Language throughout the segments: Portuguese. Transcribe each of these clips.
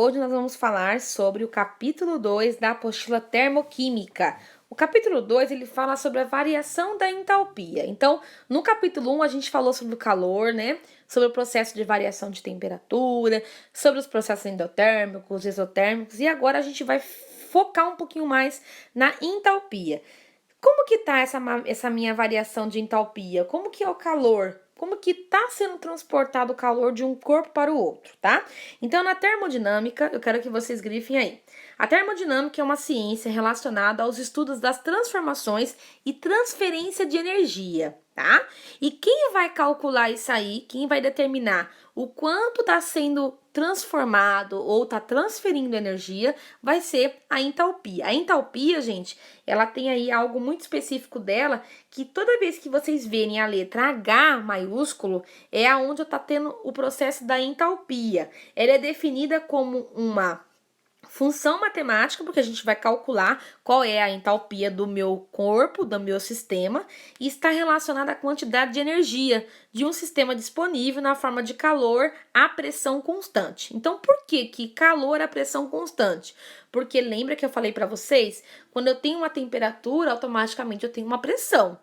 hoje nós vamos falar sobre o capítulo 2 da apostila termoquímica. O capítulo 2 ele fala sobre a variação da entalpia. Então, no capítulo 1 a gente falou sobre o calor, né? Sobre o processo de variação de temperatura, sobre os processos endotérmicos, exotérmicos, e agora a gente vai focar um pouquinho mais na entalpia. Como que tá essa minha variação de entalpia? Como que é o calor? Como que está sendo transportado o calor de um corpo para o outro, tá? Então, na termodinâmica, eu quero que vocês grifem aí. A termodinâmica é uma ciência relacionada aos estudos das transformações e transferência de energia, tá? E quem vai calcular isso aí, quem vai determinar o quanto está sendo transformado ou está transferindo energia, vai ser a entalpia. A entalpia, gente, ela tem aí algo muito específico dela, que toda vez que vocês verem a letra H maiúsculo, é aonde está tendo o processo da entalpia. Ela é definida como uma função matemática, porque a gente vai calcular qual é a entalpia do meu corpo, do meu sistema, e está relacionada à quantidade de energia de um sistema disponível na forma de calor a pressão constante. Então, por que calor a pressão constante? Porque lembra que eu falei para vocês, quando eu tenho uma temperatura, automaticamente eu tenho uma pressão.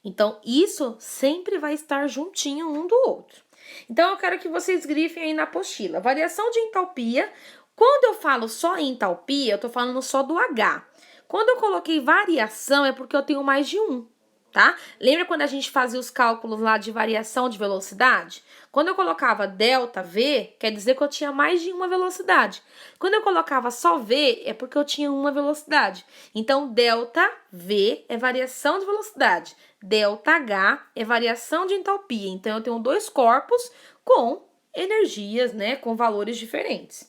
Então, isso sempre vai estar juntinho um do outro. Então, eu quero que vocês grifem aí na apostila. Variação de entalpia. Quando eu falo só entalpia, eu tô falando só do H. Quando eu coloquei variação, é porque eu tenho mais de um, tá? Lembra quando a gente fazia os cálculos lá de variação de velocidade? Quando eu colocava delta V, quer dizer que eu tinha mais de uma velocidade. Quando eu colocava só V, é porque eu tinha uma velocidade. Então, delta V é variação de velocidade. Delta H é variação de entalpia. Então, eu tenho dois corpos com energias, né, com valores diferentes.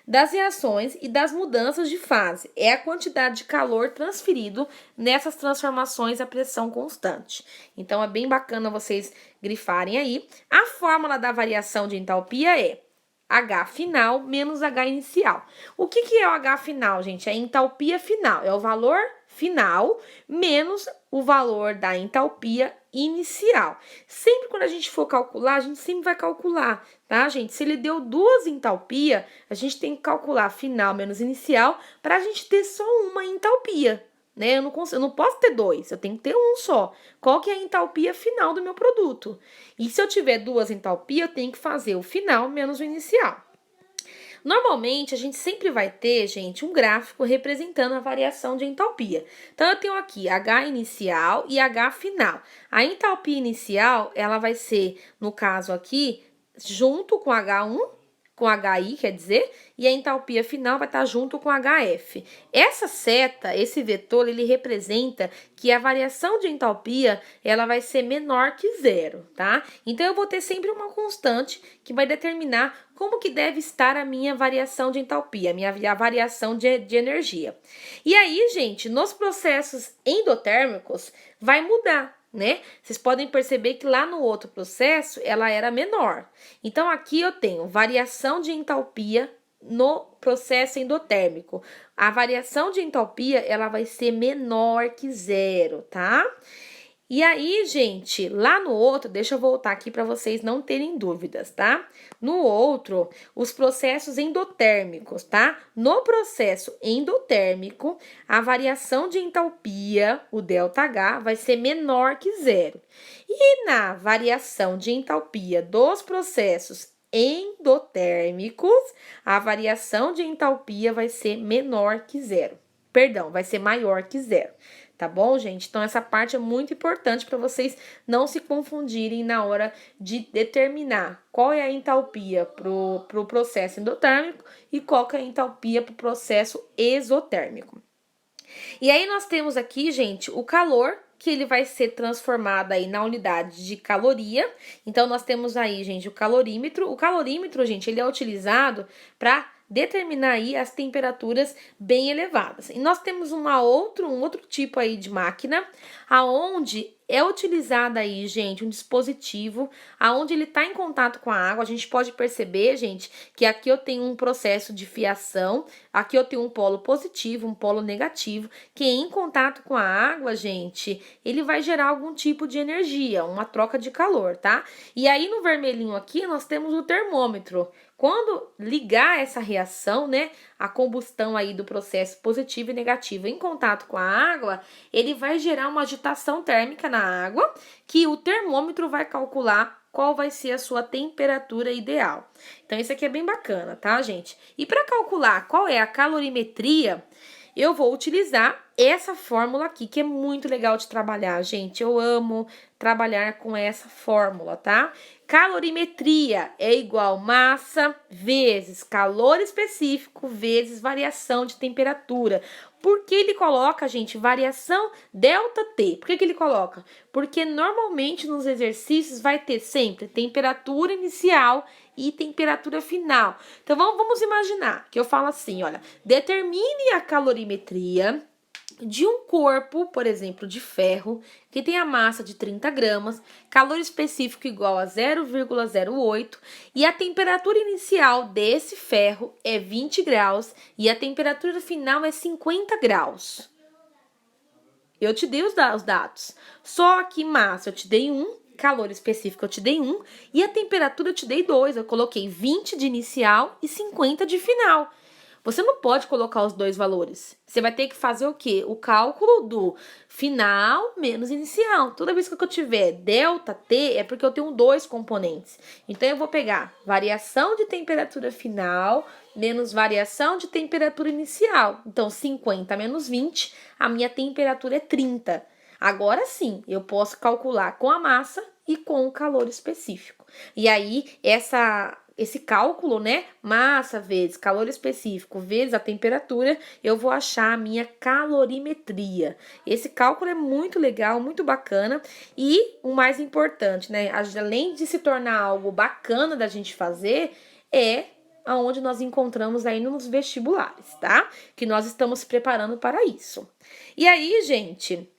Das reações e das mudanças de fase. É a quantidade de calor transferido nessas transformações a pressão constante. Então, é bem bacana vocês grifarem aí. A fórmula da variação de entalpia é H final menos H inicial. O que é o H final, gente? É a entalpia final. É o valor final menos o valor da entalpia inicial. Sempre quando a gente for calcular, a gente sempre vai calcular, tá, gente? Se ele deu duas entalpia, a gente tem que calcular final menos inicial para a gente ter só uma entalpia, né? Eu não posso ter dois, eu tenho que ter um só. Qual que é a entalpia final do meu produto? E se eu tiver duas entalpias, eu tenho que fazer o final menos o inicial. Normalmente, a gente sempre vai ter, gente, um gráfico representando a variação de entalpia. Então, eu tenho aqui H inicial e H final. A entalpia inicial, ela vai ser, no caso aqui, junto com H1, com HI, quer dizer, e a entalpia final vai estar junto com HF. Essa seta, esse vetor, ele representa que a variação de entalpia, ela vai ser menor que zero, tá? Então, eu vou ter sempre uma constante que vai determinar como que deve estar a minha variação de entalpia, a variação de energia. E aí, gente, nos processos endotérmicos, vai mudar, né? Vocês podem perceber que lá no outro processo, ela era menor. Então, aqui eu tenho variação de entalpia no processo endotérmico. A variação de entalpia, ela vai ser menor que zero, tá? E aí, gente, lá no outro, deixa eu voltar aqui para vocês não terem dúvidas, tá? No outro, os processos endotérmicos, tá? No processo endotérmico, a variação de entalpia, o ΔH, vai ser menor que zero. E na variação de entalpia dos processos endotérmicos, a variação de entalpia vai ser menor que zero. Perdão, vai ser maior que zero. Tá bom, gente? Então, essa parte é muito importante para vocês não se confundirem na hora de determinar qual é a entalpia pro processo endotérmico e qual que é a entalpia pro processo exotérmico. E aí, nós temos aqui, gente, o calor, que ele vai ser transformado aí na unidade de caloria. Então, nós temos aí, gente, o calorímetro. O calorímetro, gente, ele é utilizado para determinar aí as temperaturas bem elevadas. E nós temos um outro tipo aí de máquina, aonde é utilizado aí, gente, um dispositivo aonde ele está em contato com a água. A gente pode perceber, gente, que aqui eu tenho um processo de fiação, aqui eu tenho um polo positivo, um polo negativo, que em contato com a água, gente, ele vai gerar algum tipo de energia, uma troca de calor, tá? E aí no vermelhinho aqui nós temos o termômetro. Quando ligar essa reação, né, a combustão aí do processo positivo e negativo em contato com a água, ele vai gerar uma agitação térmica na água, que o termômetro vai calcular qual vai ser a sua temperatura ideal. Então, isso aqui é bem bacana, tá, gente? E para calcular qual é a calorimetria, eu vou utilizar essa fórmula aqui, que é muito legal de trabalhar, gente. Eu amo trabalhar com essa fórmula, tá? Calorimetria é igual massa vezes calor específico vezes variação de temperatura. Por que ele coloca, gente, variação ΔT? Por que ele coloca? Porque normalmente nos exercícios vai ter sempre temperatura inicial e temperatura final. Então vamos imaginar que eu falo assim, olha, determine a calorimetria de um corpo, por exemplo, de ferro, que tem a massa de 30 gramas, calor específico igual a 0,08 e a temperatura inicial desse ferro é 20 graus e a temperatura final é 50 graus. Eu te dei os dados. Só que massa eu te dei 1, calor específico eu te dei 1 e a temperatura eu te dei 2. Eu coloquei 20 de inicial e 50 de final. Você não pode colocar os dois valores. Você vai ter que fazer o quê? O cálculo do final menos inicial. Toda vez que eu tiver ΔT, é porque eu tenho dois componentes. Então, eu vou pegar variação de temperatura final menos variação de temperatura inicial. Então, 50 menos 20, a minha temperatura é 30. Agora sim, eu posso calcular com a massa e com o calor específico. E aí, esse cálculo, né, massa vezes calor específico vezes a temperatura, eu vou achar a minha calorimetria. Esse cálculo é muito legal, muito bacana e o mais importante, né, além de se tornar algo bacana da gente fazer, é aonde nós encontramos aí nos vestibulares, tá? Que nós estamos se preparando para isso. E aí, gente,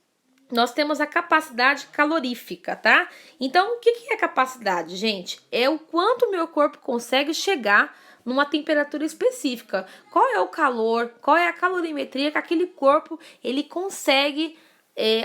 nós temos a capacidade calorífica, tá? Então, o que é a capacidade, gente? É o quanto o meu corpo consegue chegar numa temperatura específica. Qual é o calor, qual é a calorimetria que aquele corpo ele consegue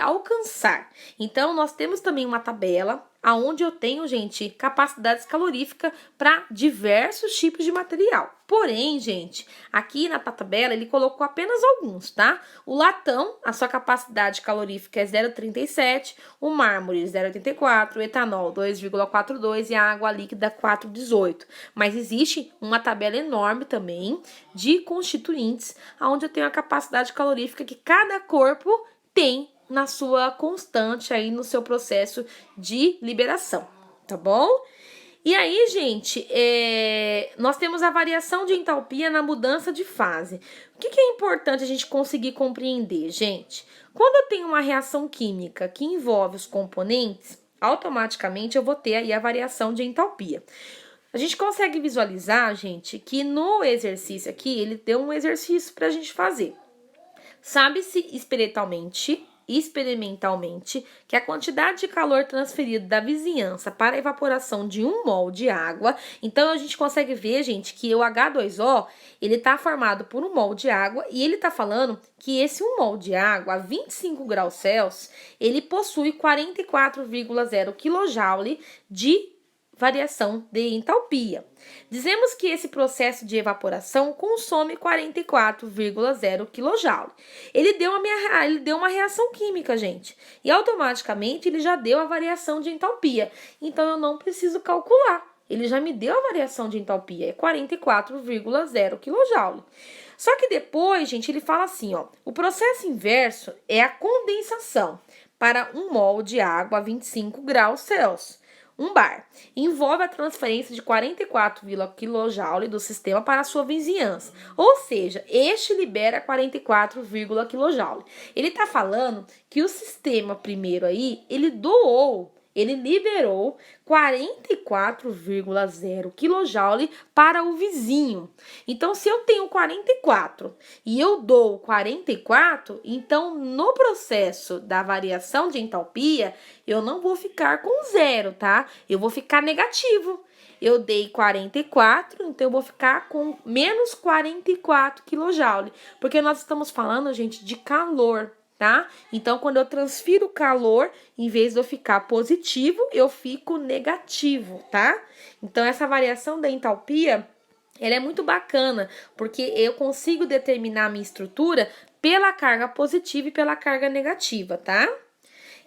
alcançar. Então, nós temos também uma tabela aonde eu tenho, gente, capacidades caloríficas para diversos tipos de material. Porém, gente, aqui na tabela ele colocou apenas alguns, tá? O latão, a sua capacidade calorífica é 0,37, o mármore 0,84, o etanol 2,42 e a água líquida 4,18. Mas existe uma tabela enorme também de constituintes, onde eu tenho a capacidade calorífica que cada corpo tem na sua constante aí no seu processo de liberação, tá bom? E aí, gente, nós temos a variação de entalpia na mudança de fase. O que é importante a gente conseguir compreender, gente? Quando eu tenho uma reação química que envolve os componentes, automaticamente eu vou ter aí a variação de entalpia. A gente consegue visualizar, gente, que no exercício aqui, ele deu um exercício para a gente fazer. Sabe-se experimentalmente que a quantidade de calor transferido da vizinhança para a evaporação de 1 mol de água, então a gente consegue ver, gente, que o H2O, ele está formado por 1 mol de água e ele está falando que esse 1 mol de água a 25 graus Celsius, ele possui 44,0 kJ de variação de entalpia. Dizemos que esse processo de evaporação consome 44,0 kJ. Ele deu uma reação química, gente, e automaticamente ele já deu a variação de entalpia. Então eu não preciso calcular. Ele já me deu a variação de entalpia, é 44,0 kJ. Só que depois, gente, ele fala assim, ó, o processo inverso é a condensação para 1 mol de água a 25 graus Celsius. 1 bar. Envolve a transferência de 44 kJ do sistema para a sua vizinhança. Ou seja, este libera 44 kJ. Ele está falando que o sistema primeiro aí, ele doou ele liberou 44,0 kJ para o vizinho. Então, se eu tenho 44 e eu dou 44, então no processo da variação de entalpia, eu não vou ficar com zero, tá? Eu vou ficar negativo. Eu dei 44, então eu vou ficar com menos 44 kJ. Porque nós estamos falando, gente, de calor, tá? Então, quando eu transfiro calor, em vez de eu ficar positivo, eu fico negativo, tá? Então, essa variação da entalpia, ela é muito bacana, porque eu consigo determinar a minha estrutura pela carga positiva e pela carga negativa, tá?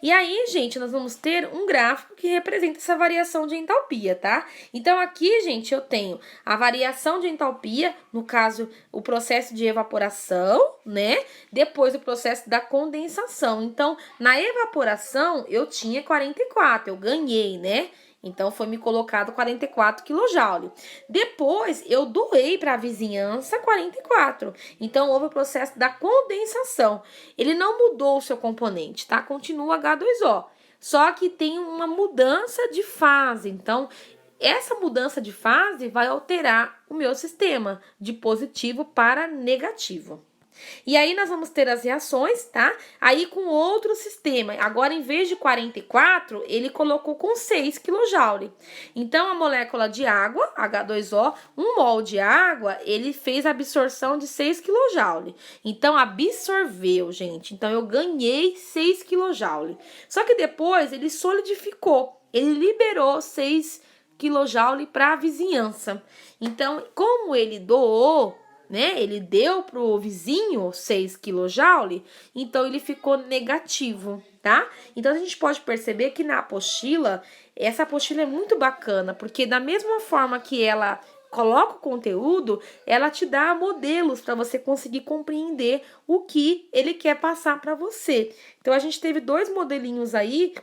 E aí, gente, nós vamos ter um gráfico que representa essa variação de entalpia, tá? Então, aqui, gente, eu tenho a variação de entalpia, no caso, o processo de evaporação, né? Depois, o processo da condensação. Então, na evaporação, eu tinha 44, eu ganhei, né? Então, foi me colocado 44 kJ. Depois, eu doei para a vizinhança 44. Então, houve o processo da condensação. Ele não mudou o seu componente, tá? Continua H2O. Só que tem uma mudança de fase. Então, essa mudança de fase vai alterar o meu sistema de positivo para negativo. E aí nós vamos ter as reações, tá? Aí com outro sistema. Agora, em vez de 44, ele colocou com 6 kJ. Então, a molécula de água, H2O, 1 mol de água, ele fez a absorção de 6 kJ. Então, absorveu, gente. Então, eu ganhei 6 kJ. Só que depois, ele solidificou. Ele liberou 6 kJ para a vizinhança. Então, como ele doou, né? Ele deu pro vizinho 6 kJ, então ele ficou negativo, tá? Então a gente pode perceber que na apostila, essa apostila é muito bacana, porque da mesma forma que ela coloca o conteúdo, ela te dá modelos para você conseguir compreender o que ele quer passar para você. Então a gente teve 2 modelinhos aí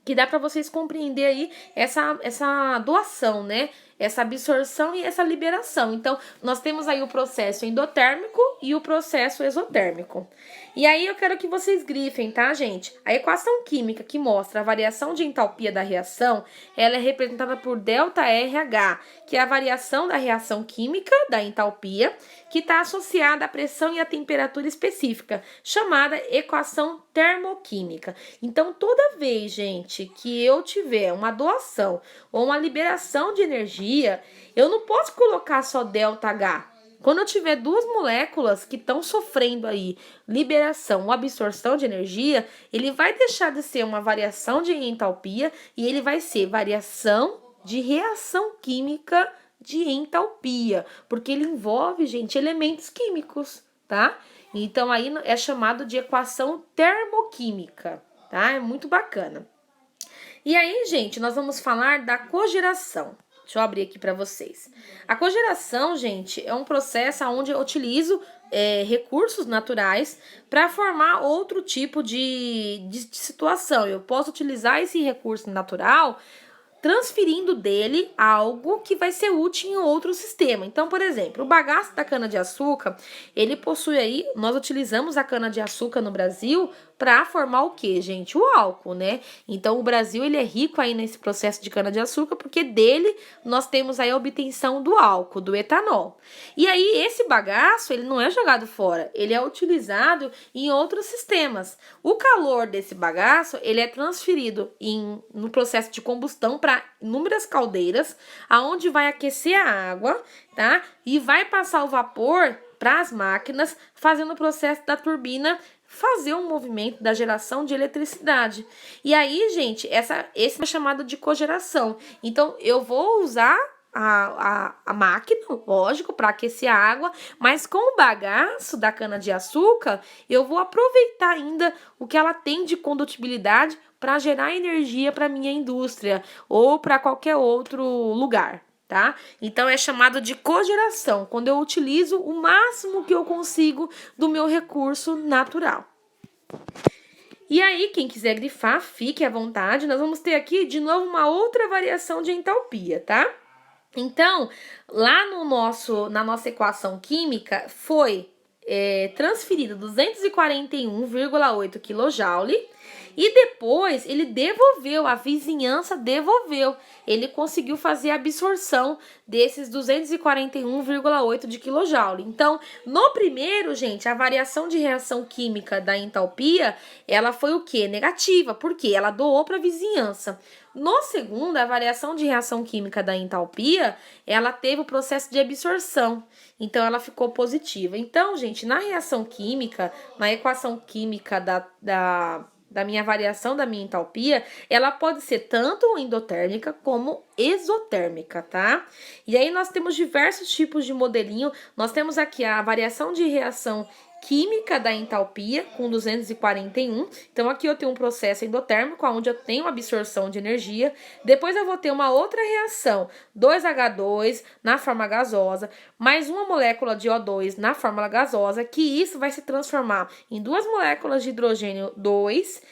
que dá para vocês compreender aí essa doação, né? Essa absorção e essa liberação. Então, nós temos aí o processo endotérmico e o processo exotérmico. E aí, eu quero que vocês grifem, tá, gente? A equação química que mostra a variação de entalpia da reação, ela é representada por ΔRH, que é a variação da reação química, da entalpia, que está associada à pressão e à temperatura específica, chamada equação termoquímica. Então, toda vez, gente, que eu tiver uma doação ou uma liberação de energia, eu não posso colocar só ΔH. Quando eu tiver 2 moléculas que estão sofrendo aí liberação ou absorção de energia, ele vai deixar de ser uma variação de entalpia e ele vai ser variação de reação química de entalpia, porque ele envolve, gente, elementos químicos, tá? Então, aí é chamado de equação termoquímica, tá? É muito bacana. E aí, gente, nós vamos falar da cogeração. Deixa eu abrir aqui para vocês. A cogeração, gente, é um processo onde eu utilizo recursos naturais para formar outro tipo de situação. Eu posso utilizar esse recurso natural transferindo dele algo que vai ser útil em outro sistema. Então, por exemplo, o bagaço da cana-de-açúcar, ele possui aí, nós utilizamos a cana-de-açúcar no Brasil para formar o que, gente? O álcool, né? Então, o Brasil, ele é rico aí nesse processo de cana-de-açúcar, porque dele nós temos aí a obtenção do álcool, do etanol. E aí, esse bagaço, ele não é jogado fora, ele é utilizado em outros sistemas. O calor desse bagaço, ele é transferido no processo de combustão para inúmeras caldeiras, aonde vai aquecer a água, tá? E vai passar o vapor para as máquinas, fazendo o processo da turbina fazer um movimento da geração de eletricidade. E aí, gente, esse é chamado de cogeração. Então, eu vou usar a máquina, lógico, para aquecer a água, mas com o bagaço da cana-de-açúcar, eu vou aproveitar ainda o que ela tem de condutibilidade para gerar energia para minha indústria ou para qualquer outro lugar, tá? Então, é chamado de cogeração, quando eu utilizo o máximo que eu consigo do meu recurso natural. E aí, quem quiser grifar, fique à vontade. Nós vamos ter aqui, de novo, uma outra variação de entalpia, tá? Então, lá na nossa equação química, foi transferido 241,8 kJ E depois ele devolveu, a vizinhança devolveu. Ele conseguiu fazer a absorção desses 241,8 de quilojoule. Então, no primeiro, gente, a variação de reação química da entalpia, ela foi o quê? Negativa, porque ela doou para a vizinhança. No segundo, a variação de reação química da entalpia, ela teve o processo de absorção. Então, ela ficou positiva. Então, gente, na reação química, na equação química da minha variação da minha entalpia, ela pode ser tanto endotérmica como exotérmica, tá? E aí nós temos diversos tipos de modelinho. Nós temos aqui a variação de reação química da entalpia com 241. Então aqui eu tenho um processo endotérmico onde eu tenho absorção de energia. Depois eu vou ter uma outra reação, 2H2 na forma gasosa, mais uma molécula de O2 na fórmula gasosa, que isso vai se transformar em duas moléculas de hidrogênio 2,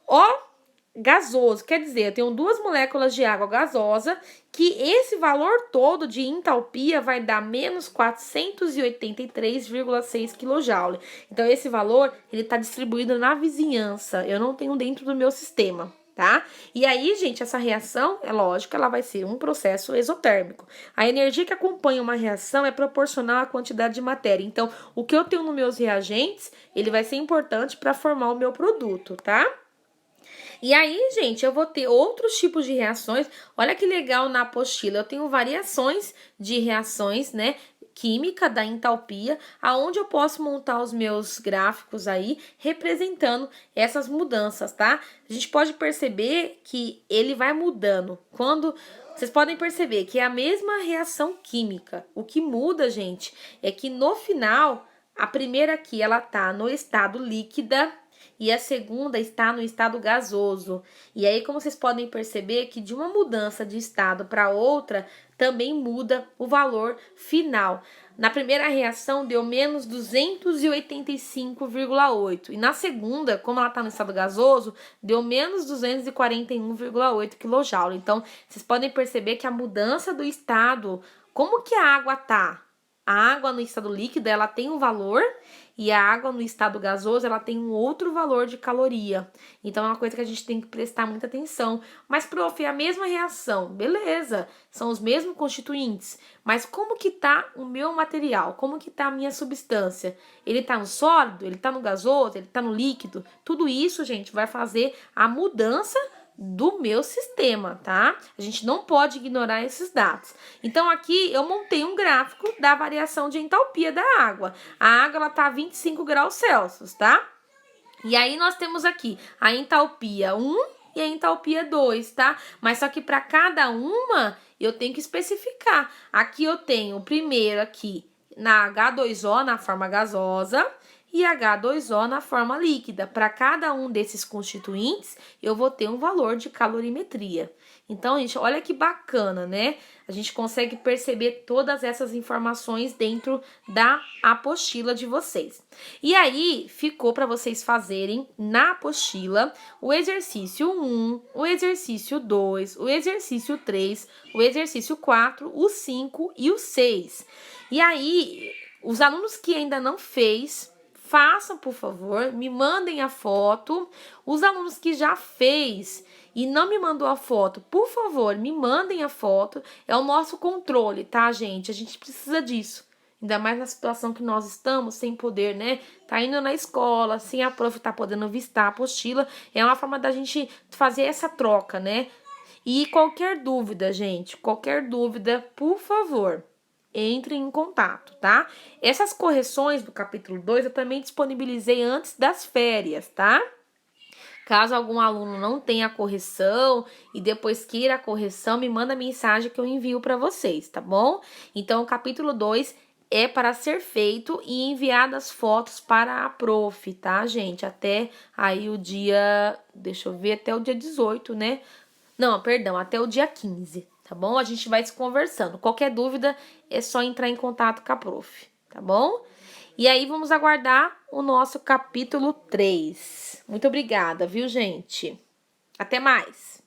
O gasoso, quer dizer, eu tenho duas moléculas de água gasosa, que esse valor todo de entalpia vai dar menos 483,6 kJ. Então, esse valor, ele está distribuído na vizinhança, eu não tenho dentro do meu sistema, tá? E aí, gente, essa reação, é lógico, ela vai ser um processo exotérmico. A energia que acompanha uma reação é proporcional à quantidade de matéria. Então, o que eu tenho nos meus reagentes, ele vai ser importante para formar o meu produto, tá? E aí, gente, eu vou ter outros tipos de reações. Olha que legal na apostila. Eu tenho variações de reações, né? Química da entalpia, aonde eu posso montar os meus gráficos aí, representando essas mudanças, tá? A gente pode perceber que ele vai mudando. Vocês podem perceber que é a mesma reação química. O que muda, gente, é que no final, a primeira aqui, ela tá no estado líquida, e a segunda está no estado gasoso. E aí, como vocês podem perceber, que de uma mudança de estado para outra, também muda o valor final. Na primeira reação, deu menos 285,8. E na segunda, como ela está no estado gasoso, deu menos 241,8 kJ. Então, vocês podem perceber que a mudança do estado, como que a água tá? A água no estado líquido, ela tem um valor, e a água no estado gasoso, ela tem um outro valor de caloria. Então, é uma coisa que a gente tem que prestar muita atenção. Mas, prof, é a mesma reação. Beleza, são os mesmos constituintes. Mas como que tá o meu material? Como que tá a minha substância? Ele tá no sólido? Ele tá no gasoso? Ele tá no líquido? Tudo isso, gente, vai fazer a mudança do meu sistema, tá? A gente não pode ignorar esses dados. Então, aqui eu montei um gráfico da variação de entalpia da água. A água, ela tá a 25 graus Celsius, tá? E aí, nós temos aqui a entalpia 1 e a entalpia 2, tá? Mas só que para cada uma, eu tenho que especificar. Aqui eu tenho o primeiro aqui na H2O, na forma gasosa, e H2O na forma líquida. Para cada um desses constituintes, eu vou ter um valor de calorimetria. Então, gente, olha que bacana, né? A gente consegue perceber todas essas informações dentro da apostila de vocês. E aí, ficou para vocês fazerem na apostila o exercício 1, o exercício 2, o exercício 3, o exercício 4, o 5 e o 6. E aí, os alunos que ainda não fez, façam, por favor, me mandem a foto. Os alunos que já fez e não me mandou a foto, por favor, me mandem a foto. É o nosso controle, tá, gente? A gente precisa disso. Ainda mais na situação que nós estamos, sem poder, né? Tá indo na escola, sem a prof tá podendo vistar a apostila. É uma forma da gente fazer essa troca, né? E qualquer dúvida, gente, qualquer dúvida, por favor, entrem em contato, tá? Essas correções do capítulo 2 eu também disponibilizei antes das férias, tá? Caso algum aluno não tenha a correção e depois queira a correção, me manda mensagem que eu envio para vocês, tá bom? Então, o capítulo 2 é para ser feito e enviadas fotos para a prof, tá, gente? Até aí o dia, deixa eu ver, até o dia 18, né? Não, perdão, até o dia 15, tá bom? A gente vai se conversando. Qualquer dúvida é só entrar em contato com a prof, tá bom? E aí vamos aguardar o nosso capítulo 3. Muito obrigada, viu, gente? Até mais!